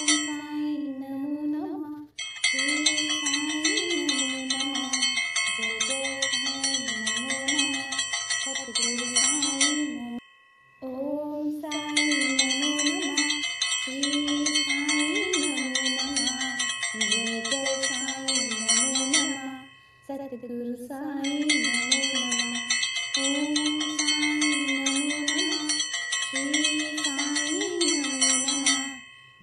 साई नमो नमः. श्री साई नमो नमः. जय जय साई नमो नमः. सद्गुरु साई नमो. ओम साई नमो नमः. श्री साई नमो नमः. जय जय साई नमो नमः. सद्गुरु साई नमो नमः. ओम साई नमो नमः. श्री साई नमो नमः.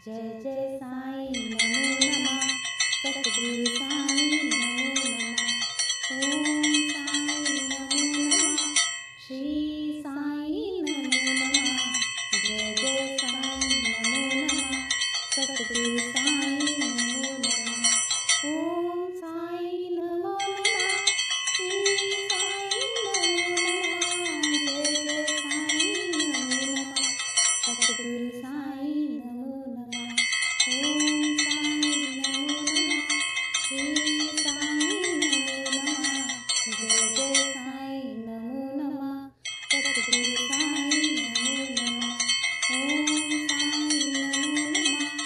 जय जय साई नमो नमः. सद्गुरु साई नमो नमः. ओम साई नमो नमः. श्री साई नमो नमः. जय जय साई नमो नमः. सद्गुरु साई नमो नमः. ओम साई नमो नमः. श्री साई नमो नमः. जय जय साई नमो नमः. सद्गुरु साई नमो नमः. ओम साई नमो नमः. श्री साई नमो नमः. जय जय साई नमो नमः. सद्गुरु साई नमो नमः. ओम साई नमो नमः.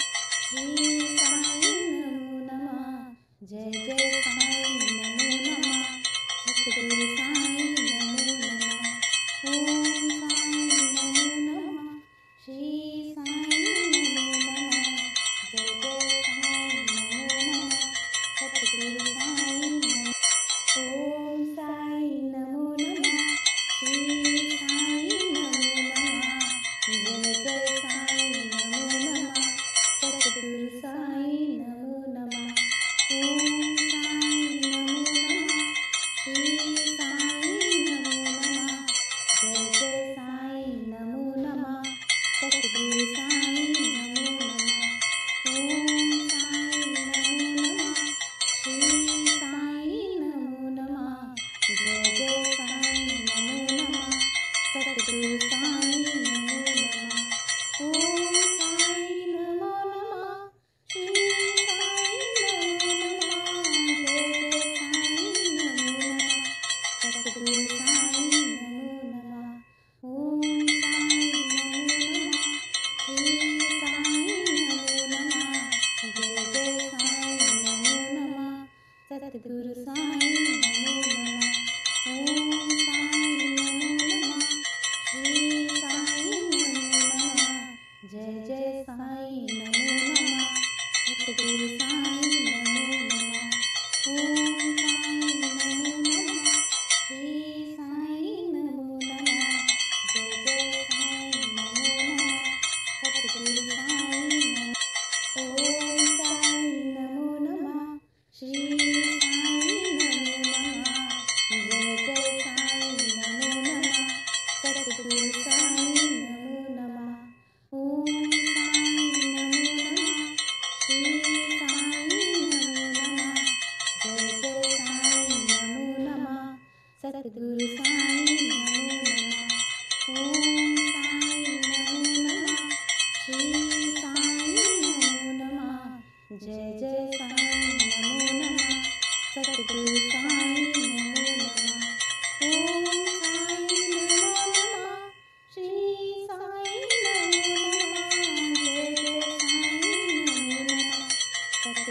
श्री साई नमो नमः. जय जय साई नमो नमः. सद्गुरु साई नमो नमः. ओम साई नमो नमः. श्री साई नमो नमः. जय जय साई नमो नमः. सद्गुरु साई नमो. ओम साई नमो नमः. श्री साई नमो नमः. जय जय साई नमो नमः. सद्गुरु साई नमो नमः. ओम साई नमो नमः. श्री साई नमो नमः. जय जय साई नमो नमः. सद्गुरु साई नमो नमः. ओम साई नमो नमः. श्री साई नमो नमः. जय जय साई नमो नमः. सद्गुरु साई नमो नमः. ओम साई नमो नमः. श्री साई नमो नमः. जय जय साई नमो नमः. सद्गुरु साई नमो नमः. ओम साई नमो नमः. श्री साई नमो नमः. जय जय साई नमो नमः. सद्गुरु साई नमो नमः. ओम साई नमो नमः. श्री साई नमो नमः. जय जय साई नमो नमः. सद्गुरु साई नमो नमः. ओम साई नमो नमः. श्री साई नमो नमः. जय जय साई नमो नमः. सद्गुरु साई नमो. ओम साई नमो नमः. श्री साई नमो नमः. जय जय साई नमो नमः. सद्गुरु साई नमो नमः. ओम साई नमो नमः. श्री साई नमो नमः. जय जय साई नमो नमः. सद्गुरु साई नमो नमः. ओम साई नमो नमः. श्री साई नमो नमः. जय जय साई नमो नमः. सद्गुरु साई नमो नमः. ओम साई नमो नमः. श्री साई नमो नमः. जय जय साई नमो नमः.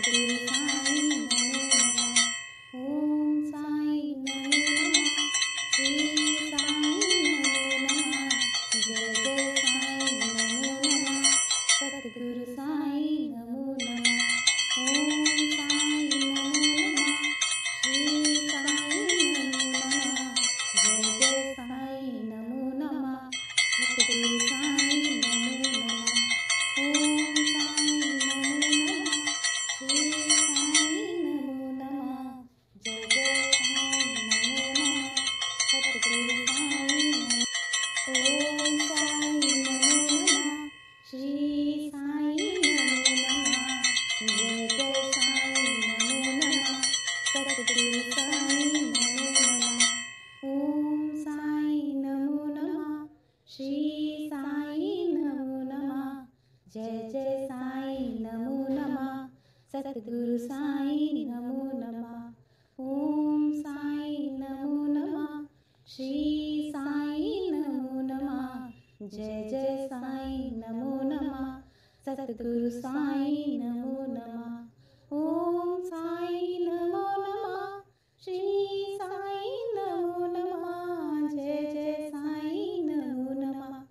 सद्गुरु साई नमो नमः. ओम साई नमो नमः. श्री साई नमो नमः. जय जय साई नमो नमः. सद्गुरु साई नमो नमः. ओम साई नमो नमः. श्री साई नमो नमः. जय जय साई नमो नमः. सद्गुरु साई नमो नमः. ओम साई नमो नमः. श्री साई नमो नमः. जय जय साई नमो नमः. सद्गुरु साई नमो. ओम साई नमो नमः. श्री साई नमो नमः. जय जय साई नमो नमः. सद्गुरु साई नमो नमः. ओम साई नमो नमः. श्री साई नमो नमः. जय जय साई नमो नमः. सद्गुरु साई नमो नमः. ओम साई नमो नमः. श्री साई नमो नमः. जय जय साई नमो नमः. सद्गुरु साईं नमो नमः। ओम साईं नमो नमः। श्री साईं नमो नमः। जय जय साईं नमो नमः।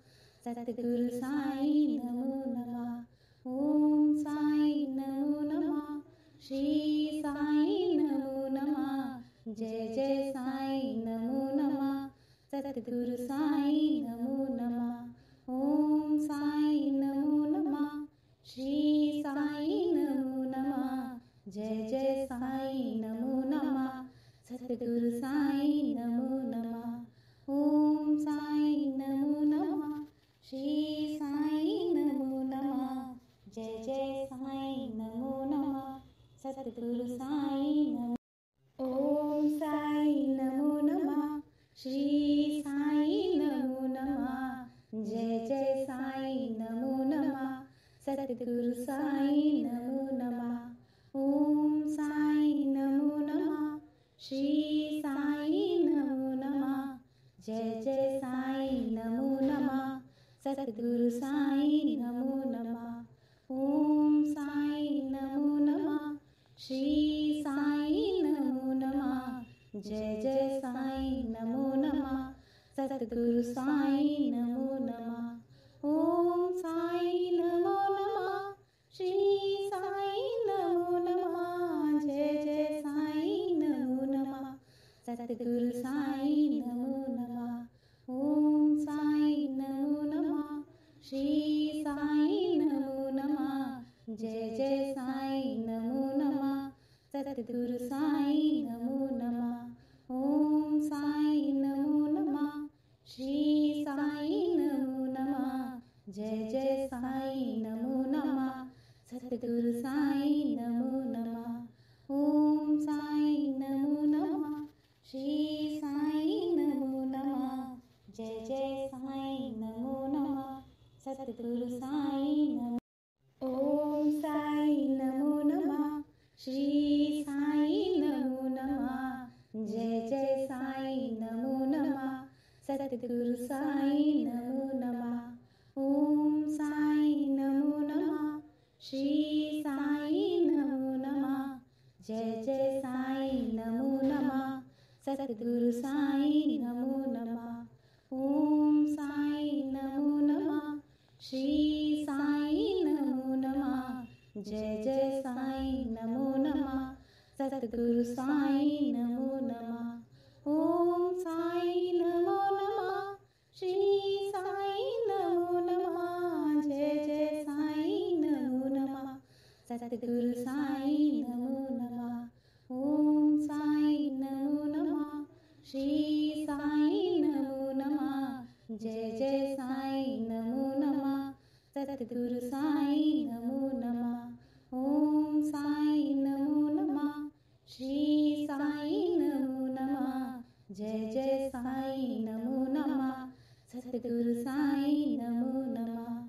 सद्गुरु साईं नमो नमः। ओम साईं नमो नमः। श्री साईं नमो नमः। जय जय साईं नमो नमः। सद्गुरु साईं नमो नमः। ओम साईं नमो नमः। श्री साईं नमो नमः। जय जय साईं नमो नमः। सद्गुरु साईं नमो नमः। ओम साईं नमो नमः। श्री साईं नमो नमः। जय जय साईं नमो नमः। सद्गुरु साईं नमो। ओम साईं नमो नमः। श्री साईं नमो नमः। जय जय साईं नमो नमः। सद्गुरु साईं नमो नमः। ओम साईं नमो नमः। श्री साईं नमो नमः। जय जय साईं नमो नमः। सद्गुरु साईं नमो नमः। ओम साईं नमो नमः। श्री साईं नमो नमः। जय जय साईं नमो नमः। सद्गुरु साईं नमो नमः। ओम साईं नमो नमः। श्री साईं नमो नमः। जय जय साईं नमो नमः। सद्गुरु साईं नमो नमः। ओम साईं नमो नमः। श्री साईं नमो नमः। जय जय साईं नमो नमः। सद्गुरु साईं नमो नमः। ओम साईं नमो नमः। श्री साईं नमो नमः। जय जय साईं नमो नमः। सद्गुरु साईं नमो नमः। ओम साईं नमो नमः। श्री साईं नमो नमः। जय जय साईं नमो नमः। सद्गुरु साईं नमो। ओम साईं नमो नमः। श्री साईं नमो नमः। जय जय साईं नमो नमः। सद्गुरु साईं नमो नमः। ओम साईं नमो नमः। श्री साईं नमो नमः। जय जय साईं नमो नमः। सद्गुरु साईं नमो नमः। ओम साईं नमो नमः। श्री साईं नमो नमः। जय जय साईं नमो नमः। सद्गुरु साईं नमो नमः। ओम साईं नमो नमः। श्री साईं नमो नमः। जय जय साईं नमो नमः। सद्गुरु साईं नमो नमः। ओम साईं नमो नमः। श्री साईं नमो नमः। जय जय साईं नमो नमः। सद्गुरु साईं नमो नमः। ओम साईं नमो नमः। श्री साईं नमो नमः। जय जय साईं नमो नमः। सद्गुरु साईं नमो नमः।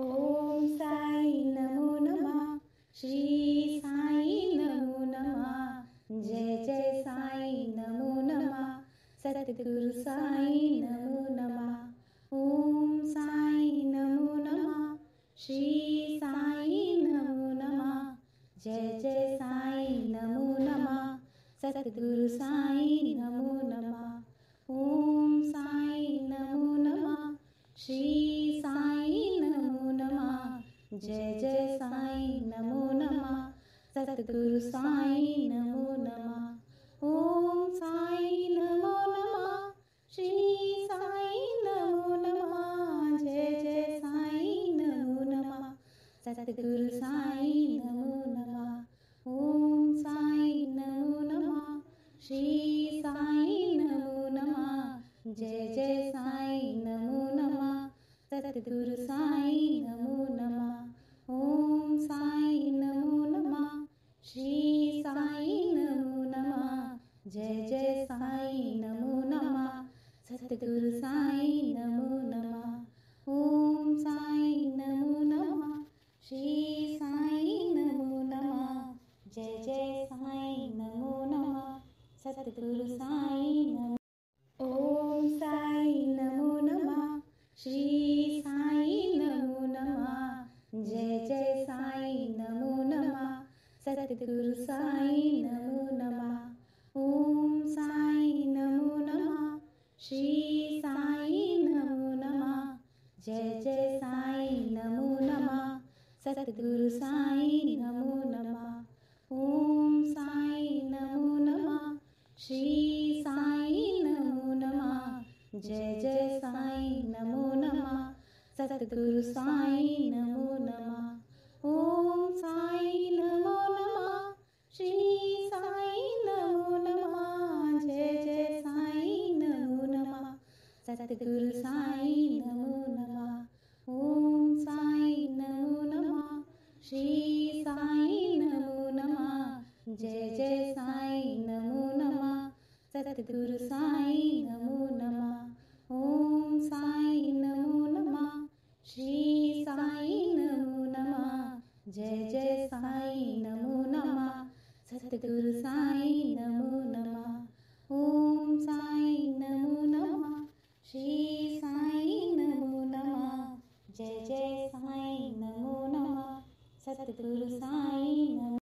ओम साईं नमो नमः। श्री साईं नमो नमः। जय जय साईं नमो नमः। सद्गुरु साईं नमो नमः। ओम साईं नमो नमः। श्री साईं नमो नमः। जय जय साईं नमो नमः। सद्गुरु साईं नमो नमः। ओम साईं नमो नमः। श्री साईं नमो नमः। जय जय साईं नमो नमः। सद्गुरु साईं नमो नमः। ओम साईं नमो नमः। श्री साईं नमो नमः। जय जय साईं नमो नमः। सद्गुरु साईं नमो नमः। ओम साईं नमो नमः। श्री साईं नमो नमः। जय जय साईं नमो नमः। सद्गुरु साईं नमो नमः। ओम साईं नमो नमः। श्री साईं नमो नमः। जय जय साईं नमो नमः। सद्गुरु साईं नमो नमः। ओम साईं नमो नमः। श्री साईं नमो नमः। जय जय साईं नमो नमः। सद्गुरु साईं नमो। ओम साईं नमो नमः। श्री साईं नमो नमः। जय साई नमो नमः सतगुरु साई नमो नमः ओम साई नमो नमः श्री साई नमो नमः जय जय साई नमो नमः सतगुरु साई नमो नमः ओम साई नमो नमः श्री साई नमो नमः जय जय साई नमो नमः सतगुरु साई नमो नमः ओम साई नमो नमः श्री साई नमो नमः जय जय साई नमो नमः सतगुरु साई नमो नमः ओम साई नमो नमः श्री साई नमो नमः जय जय साई नमो नमः सतगुरु साई नमो नमः ओम साई नमो नमः श्री साई नमो नमः जय जय साई नमो नमः सतगुरु साई नमो नमः ओम साई नमो नमः श्री साई नमो नमः जय जय साई नमो नमः सतगुरु साई नमो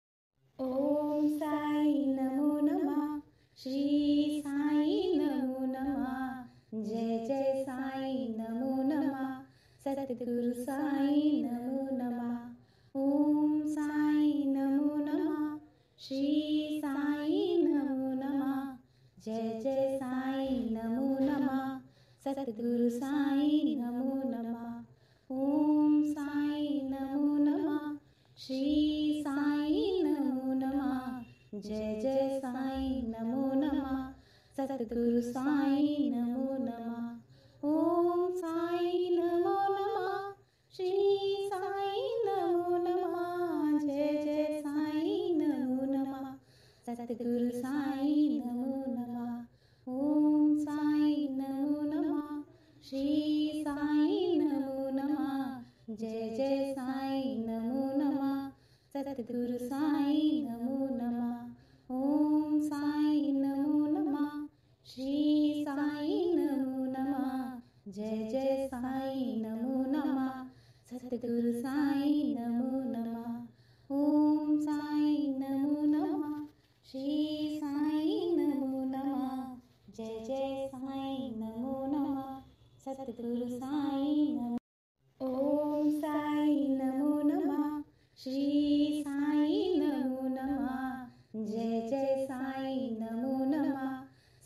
ओम साई नमो नमः श्री साई नमो नमः जय जय साई नमो नमः सतगुरु साई नमो नमः ओम साई नमो नमः श्री साई नमो नमः जय जय साई नमो नमः सतगुरु साई नमो नमः ओम साई नमो नमः श्री साई नमो नमः जय जय साई नमो नमः सतगुरु साई नमो नमः ओम साई नमो नमः श्री साई नमो नमः जय जय साई नमो नमः सतगुरु साई नमो नमः ओम साई नमो नमः श्री साई नमो नमः जय जय साई नमो नमः सतगुरु साई नमो नमः ओम साई नमो नमः श्री साई नमो नमः जय जय साई नमो नमः सतगुरु साई नमो नमः ओम साई नमो नमः श्री साई नमो नमः जय जय साई नमो नमः सतगुरु साई नमो ओम साई नमो नमः श्री साई नमो नमः जय जय साई नमो नमः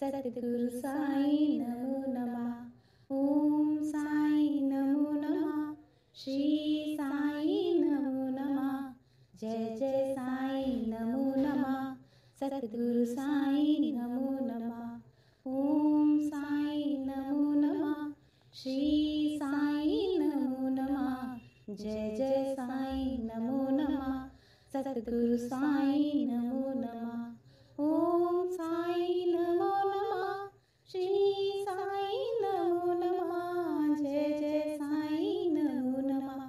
सतगुरु साई नमो नमः ओम साई नमो नमः श्री साई नमो नमः जय जय साई नमो नमः सतगुरु साई नमो नमः ओम साई नमो नमः श्री साई नमो नमः जय जय साई नमो नमः सतगुरु साई नमो नमः ओम साई नमो नमः श्री साई नमो नमः जय जय साई नमो नमः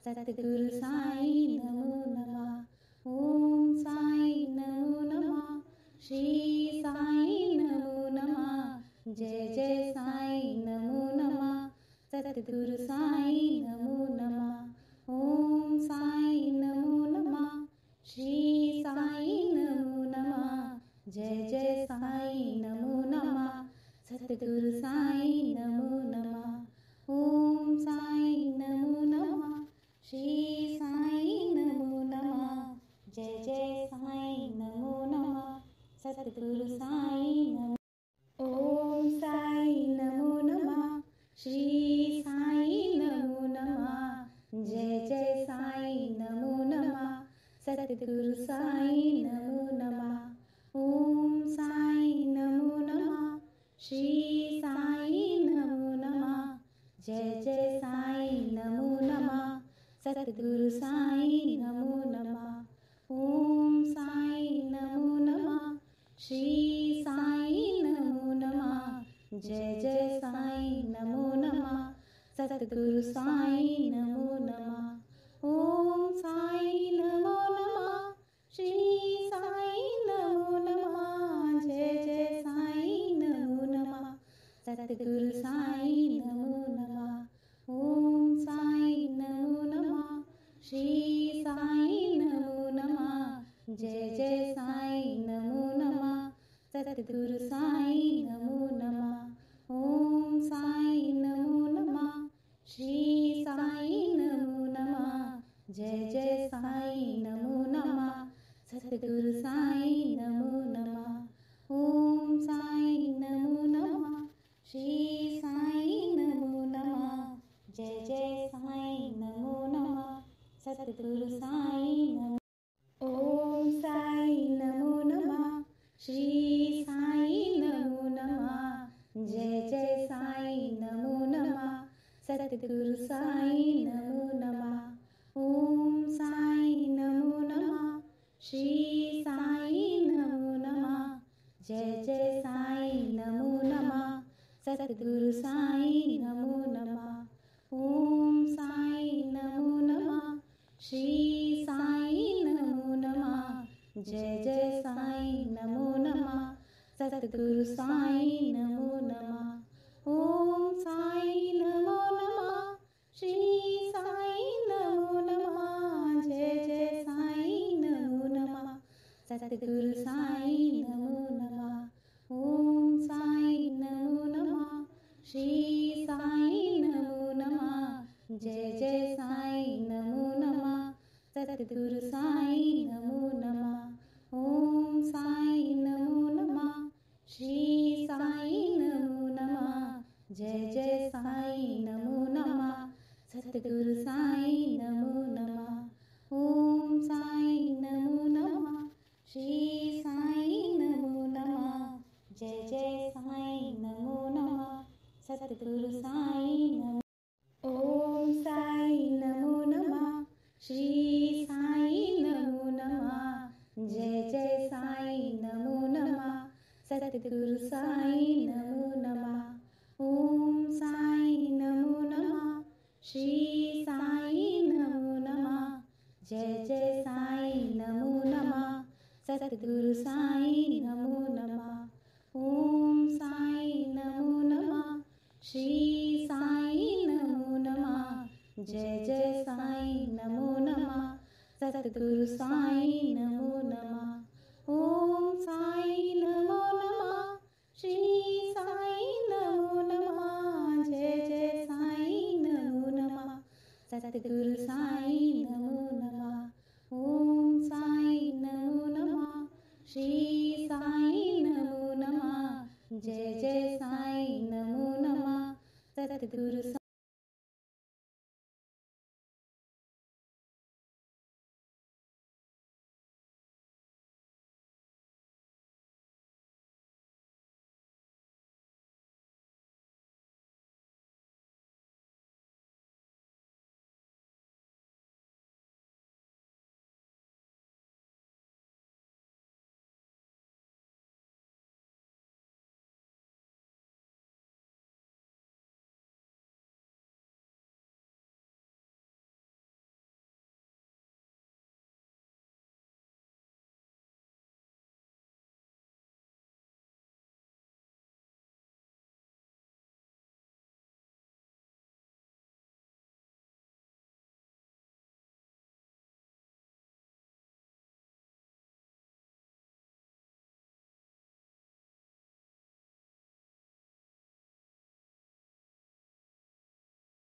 सतगुरु साई नमो नमः ओम साई नमो नमः श्री साई नमो नमः जय जय साई नमो नमः सतगुरु साई नमो नमः ओम साई नमो नमः श्री साई नमो नमः जय जय साई नमो नमः सतगुरु साई नमो नमः ओम साई नमो नमः श्री साई नमो नमः जय जय साई नमो नमः सतगुरु साई नमो ओम साई नमो नमः श्री साई नमो नमः जय जय साई नमो नमः सतगुरु साई नमो नमः ओम साई नमो नमः श्री साई नमो नमः जय जय साई नमो नमः सतगुरु साई नमो नमः ओम साई नमो नमः श्री साई नमो नमः जय जय साई नमो नमः सतगुरु साई नमो नमः ओम साई नमो नमः श्री साई नमो नमः। जय जय साई नमो नमः। सतगुरु साई नमो नमः। ओम साई नमो नमः। श्री साई नमो नमः। जय जय साई नमो नमः। सतगुरु साई नमो नमः। ओम साई नमो नमः। श्री साई नमो नमः। जय जय साई नमो नमः। सतगुरु साई नमो। ओम साई नमो नमः। श्री साई नमो नमः। जय जय साई नमो नमः। सतगुरु साई नमो नमः। ओम साई नमो नमः। श्री साई नमो नमः। जय जय साई नमो नमः। सतगुरु साई नमो नमः। ओम साई नमो नमः। श्री साई नमो नमः। जय जय साई नमो नमः। सतगुरु साई नमो नमः। ओम साई नमो नमः। श्री साई नमो नमः। जय जय साई नमो नमः। सतगुरु साई नमो नमः। ओम साई नमो नमः। श्री साई नमो नमः। जय जय साई नमो नमः। सतगुरु साई नमो नमः। ओम साई नमो नमः। श्री साई नमो नमः। जय जय साई नमो नमः। सतगुरु साई नमो नमः। ओम साई नमो नमः। श्री साई नमो नमः। जय जय साई नमो नमः। सतगुरु साई नमो। ओम साई नमो नमः। श्री साई नमो नमः। जय जय साई नमो नमः। सतगुरु साई नमो नमः। ओम साई नमो नमः। श्री साई नमो नमः। जय जय साई नमो नमः। सतगुरु साई नमो नमः। ओम साई नमो नमः। श्री साई नमो नमः। जय जय साई नमो नमः। सतगुरु साई नमो नमः। ओम साई नमो नमः। श्री साई नमो नमः। जय जय साई नमो नमः। सतगुरु साई नमो नमः। ओम साई नमो नमः। श्री साई नमो नमः। जय जय साई नमो नमः। सतगुरु